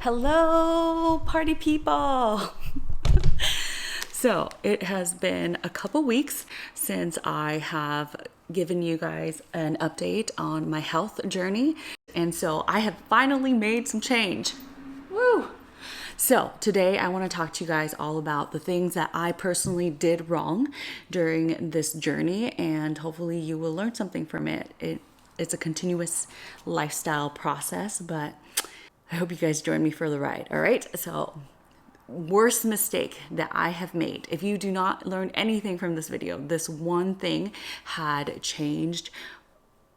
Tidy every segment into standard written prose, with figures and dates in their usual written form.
Hello, party people. So it has been a couple weeks since I have given you guys an update on my health journey. And so I have finally made some change. Woo! So today I want to talk to you guys all about the things that I personally did wrong during this journey, and hopefully you will learn something from it. It's a continuous lifestyle process, but I hope you guys join me for the ride. All right. So worst mistake that I have made. If you do not learn anything from this video, this one thing had changed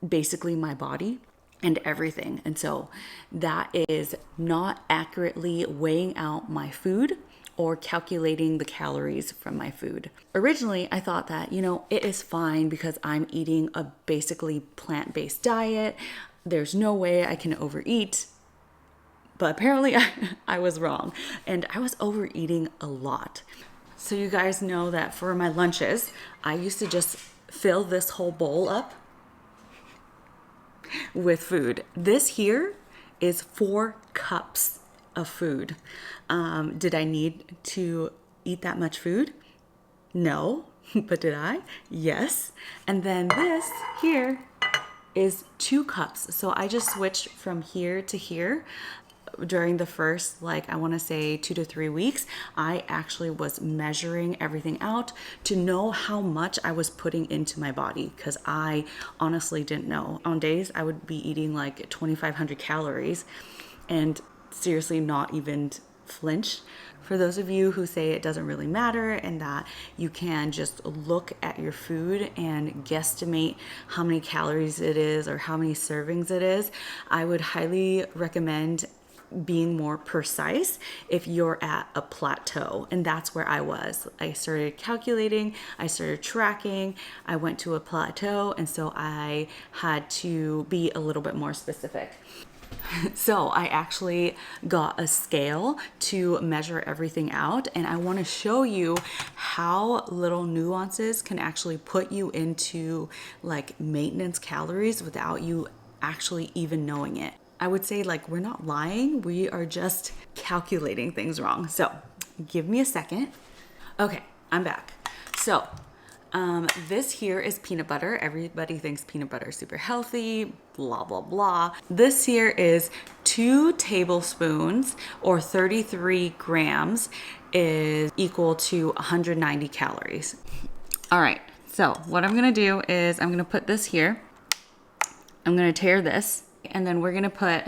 basically my body and everything. And so that is not accurately weighing out my food or calculating the calories from my food. Originally, I thought that, it is fine because I'm eating a basically plant-based diet. There's no way I can overeat. But apparently I was wrong, and I was overeating a lot. So you guys know that for my lunches, I used to just fill this whole bowl up with food. This here is 4 cups of food. Did I need to eat that much food? No, but did I? Yes. And then this here is 2 cups. So I just switched from here to here. During the first, I want to say 2 to 3 weeks, I actually was measuring everything out to know how much I was putting into my body, because I honestly didn't know. On days I would be eating 2,500 calories and seriously not even flinch. For those of you who say it doesn't really matter and that you can just look at your food and guesstimate how many calories it is or how many servings it is, I would highly recommend being more precise if you're at a plateau. And that's where I was. I started calculating, I started tracking, I went to a plateau, and so I had to be a little bit more specific. So I actually got a scale to measure everything out, and I want to show you how little nuances can actually put you into maintenance calories without you actually even knowing it. I would say we're not lying, we are just calculating things wrong. So give me a second. Okay, I'm back. So this here is peanut butter. Everybody thinks peanut butter is super healthy, blah, blah, blah. This here is 2 tablespoons or 33 grams is equal to 190 calories. All right, so what I'm gonna do is I'm gonna put this here. I'm gonna tear this, and then we're gonna put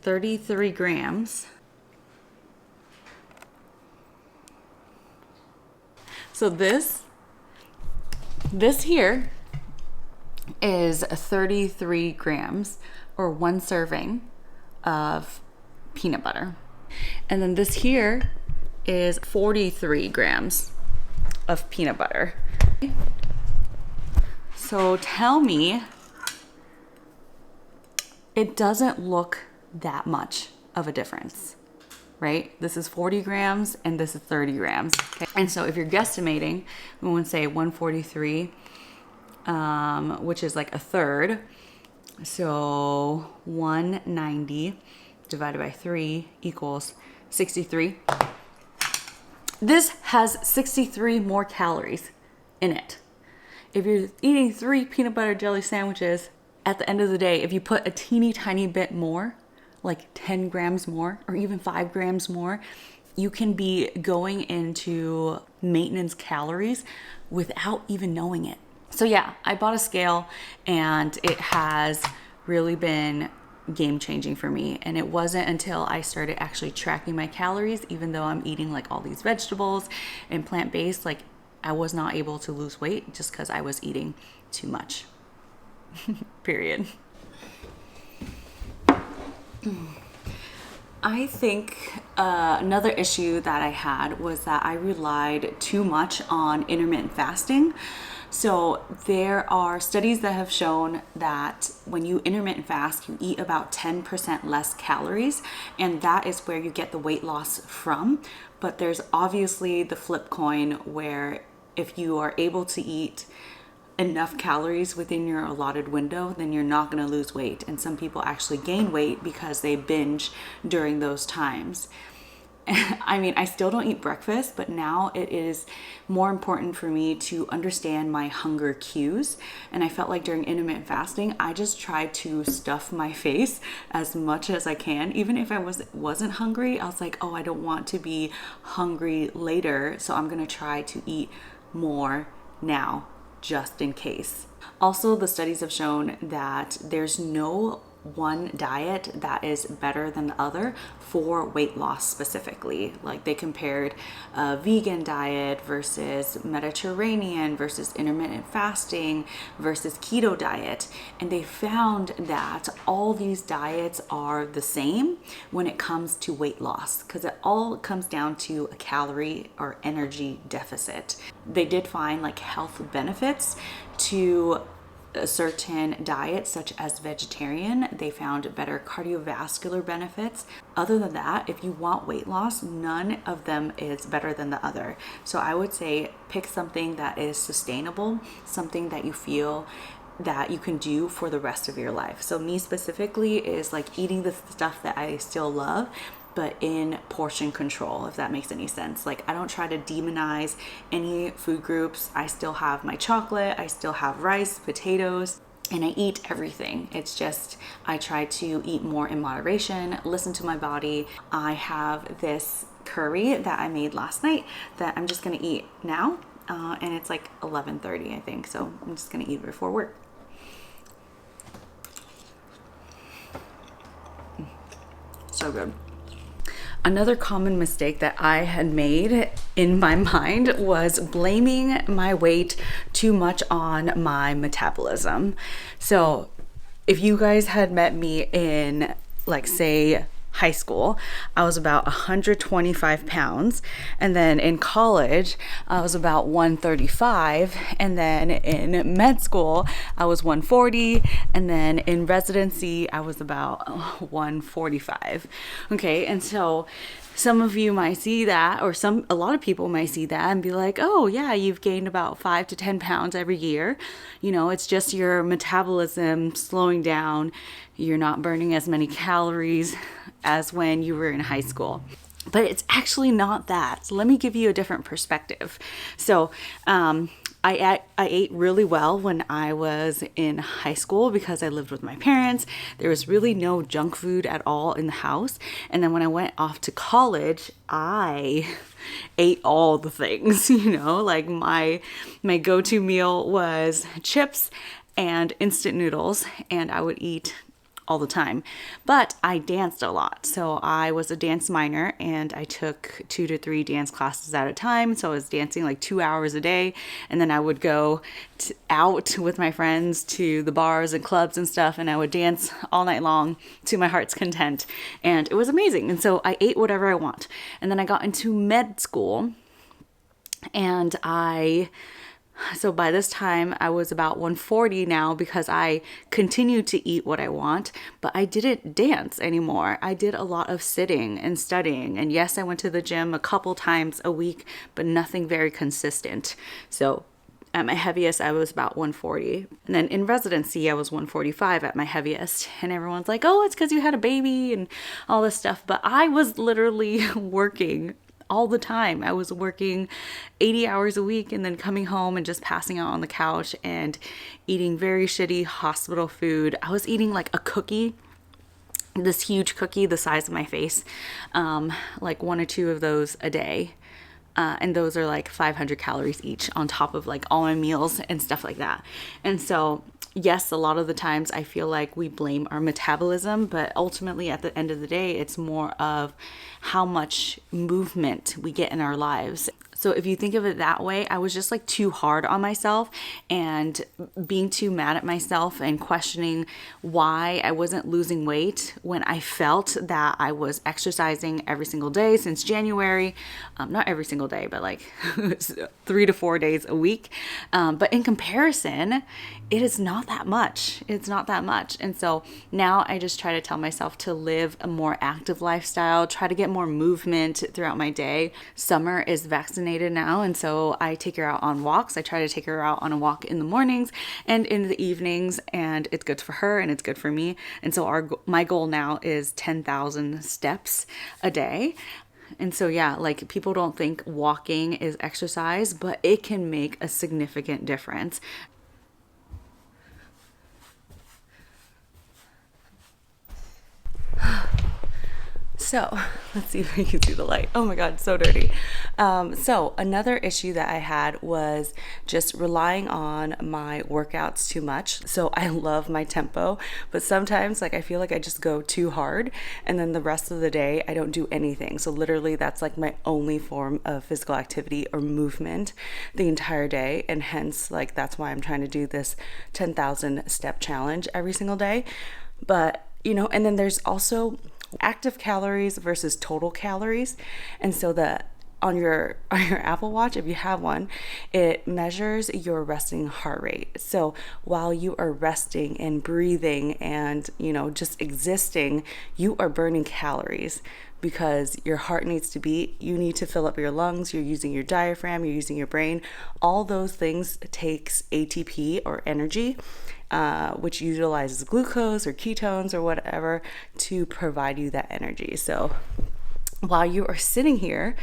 33 grams. So this here is 33 grams or 1 serving of peanut butter. And then this here is 43 grams of peanut butter. So tell me, it doesn't look that much of a difference, right? This is 40 grams and this is 30 grams. Okay? And so if you're guesstimating, we want to say 143, which is a third. So 190 divided by 3 equals 63. This has 63 more calories in it. If you're eating 3 peanut butter jelly sandwiches, at the end of the day, if you put a teeny tiny bit more, 10 grams more or even 5 grams more, you can be going into maintenance calories without even knowing it. So yeah, I bought a scale and it has really been game changing for me. And it wasn't until I started actually tracking my calories, even though I'm eating all these vegetables and plant-based, I was not able to lose weight just because I was eating too much. Period. I think another issue that I had was that I relied too much on intermittent fasting. So there are studies that have shown that when you intermittent fast, you eat about 10% less calories, and that is where you get the weight loss from. But there's obviously the flip coin where if you are able to eat enough calories within your allotted window, then you're not going to lose weight. And some people actually gain weight because they binge during those times. I mean, I still don't eat breakfast, but now it is more important for me to understand my hunger cues. And I felt like during intermittent fasting, I just tried to stuff my face as much as I can. Even if I wasn't hungry, I was like, oh, I don't want to be hungry later, so I'm gonna try to eat more now, just in case. Also, the studies have shown that there's no one diet that is better than the other for weight loss specifically. Like they compared a vegan diet versus Mediterranean versus intermittent fasting versus keto diet, and they found that all these diets are the same when it comes to weight loss, because it all comes down to a calorie or energy deficit. They did find like health benefits to a certain diet, such as vegetarian. They found better cardiovascular benefits. Other than that, if you want weight loss, none of them is better than the other. So I would say pick something that is sustainable, something that you feel that you can do for the rest of your life. So me specifically is like eating the stuff that I still love, but in portion control, if that makes any sense. Like I don't try to demonize any food groups. I still have my chocolate, I still have rice, potatoes, and I eat everything. It's just, I try to eat more in moderation, listen to my body. I have this curry that I made last night that I'm just gonna eat now. And it's like 11:30, I think. So I'm just gonna eat it before work. So good. Another common mistake that I had made in my mind was blaming my weight too much on my metabolism. So if you guys had met me in, like, say, high school, I was about 125 pounds, and then in college I was about 135, and then in med school I was 140, and then in residency I was about 145. Okay, and so some of you might see that, or a lot of people might see that and be like, oh yeah, you've gained about 5 to 10 pounds every year. You know, it's just your metabolism slowing down. You're not burning as many calories as when you were in high school. But it's actually not that. So let me give you a different perspective. So I ate really well when I was in high school because I lived with my parents. There was really no junk food at all in the house. And then when I went off to college, I ate all the things, you know, like my go-to meal was chips and instant noodles, and I would eat all the time. But I danced a lot. So I was a dance minor, and I took 2 to 3 dance classes at a time. So I was dancing like 2 hours a day. And then I would go out with my friends to the bars and clubs and stuff, and I would dance all night long to my heart's content. And it was amazing. And so I ate whatever I want. And then I got into med school, and so by this time I was about 140 now because I continued to eat what I want, but I didn't dance anymore. I did a lot of sitting and studying. And yes, I went to the gym a couple times a week, but nothing very consistent. So at my heaviest, I was about 140. And then in residency, I was 145 at my heaviest. And everyone's like, oh, it's because you had a baby and all this stuff. But I was literally working all the time. I was working 80 hours a week and then coming home and just passing out on the couch and eating very shitty hospital food. I was eating like a cookie, this huge cookie the size of my face, like 1 or 2 of those a day. And those are like 500 calories each on top of like all my meals and stuff like that. And so yes, a lot of the times I feel like we blame our metabolism, but ultimately at the end of the day, it's more of how much movement we get in our lives. So if you think of it that way, I was just like too hard on myself and being too mad at myself and questioning why I wasn't losing weight when I felt that I was exercising every single day since January. Not every single day, but like 3 to 4 days a week. But in comparison, it is not that much. It's not that much. And so now I just try to tell myself to live a more active lifestyle, try to get more movement throughout my day. Summer is vaccination vaccinated now, and so I take her out on walks. I try to take her out on a walk in the mornings and in the evenings, and it's good for her and it's good for me. And so my goal now is 10,000 steps a day. And so yeah, like, people don't think walking is exercise, but it can make a significant difference. So let's see if we can see the light. Oh my God, so dirty. So another issue that I had was just relying on my workouts too much. So I love my tempo, but sometimes, like, I feel like I just go too hard, and then the rest of the day I don't do anything. So literally that's like my only form of physical activity or movement the entire day. And hence, like, that's why I'm trying to do this 10,000 step challenge every single day. But and then there's also active calories versus total calories. And so on your Apple Watch, if you have one, it measures your resting heart rate. So while you are resting and breathing and just existing, you are burning calories, because your heart needs to beat. You need to fill up your lungs. You're using your diaphragm, you're using your brain. All those things takes ATP or energy, which utilizes glucose or ketones or whatever to provide you that energy. So while you are sitting here,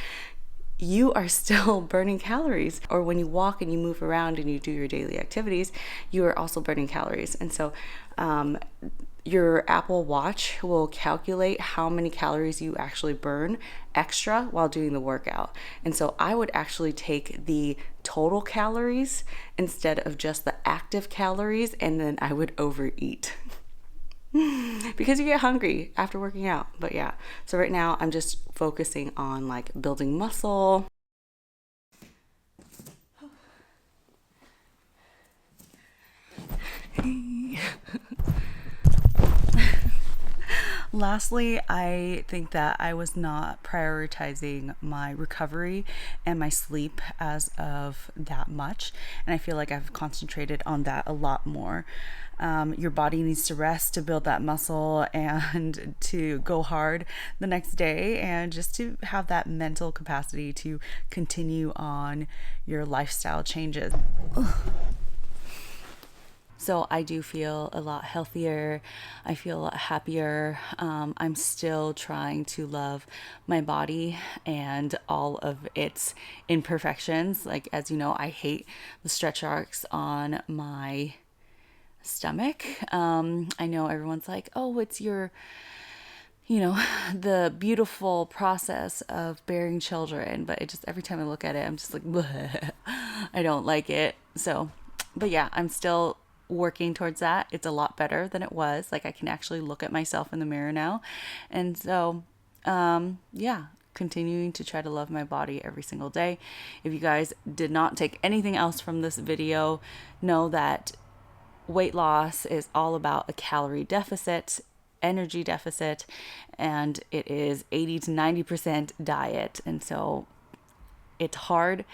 you are still burning calories. Or when you walk and you move around and you do your daily activities, you are also burning calories. And so your Apple Watch will calculate how many calories you actually burn extra while doing the workout. And so I would actually take the total calories instead of just the active calories, and then I would overeat because you get hungry after working out. But yeah, so right now I'm just focusing on like building muscle. Lastly, I think that I was not prioritizing my recovery and my sleep as of that much. And I feel like I've concentrated on that a lot more. Your body needs to rest to build that muscle and to go hard the next day, and just to have that mental capacity to continue on your lifestyle changes. Ugh. So I do feel a lot healthier. I feel a lot happier. I'm still trying to love my body and all of its imperfections. Like, as you know, I hate the stretch marks on my stomach. I know everyone's like, oh, it's your, the beautiful process of bearing children. But it just, every time I look at it, I'm just like, bleh. I don't like it. So, but yeah, I'm still working towards that. It's a lot better than it was. Like, I can actually look at myself in the mirror now. And so, yeah, continuing to try to love my body every single day. If you guys did not take anything else from this video, know that weight loss is all about a calorie deficit, energy deficit, and it is 80 to 90% diet. And so it's hard.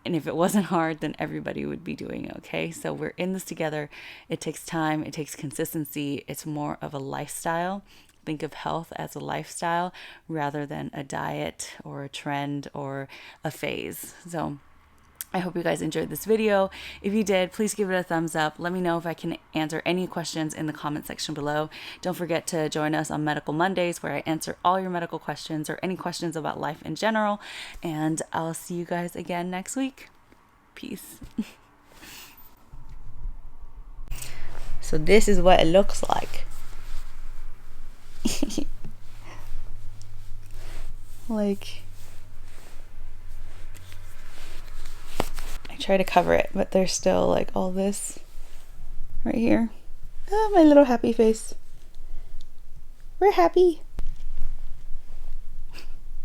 And if it wasn't hard, then everybody would be doing it, okay? So we're in this together. It takes time. It takes consistency. It's more of a lifestyle. Think of health as a lifestyle rather than a diet or a trend or a phase. So I hope you guys enjoyed this video. If you did, please give it a thumbs up. Let me know if I can answer any questions in the comment section below. Don't forget to join us on Medical Mondays, where I answer all your medical questions or any questions about life in general. And I'll see you guys again next week. Peace. So this is what it looks like. Like, try to cover it, but there's still like all this right here. Oh, my little happy face. We're happy.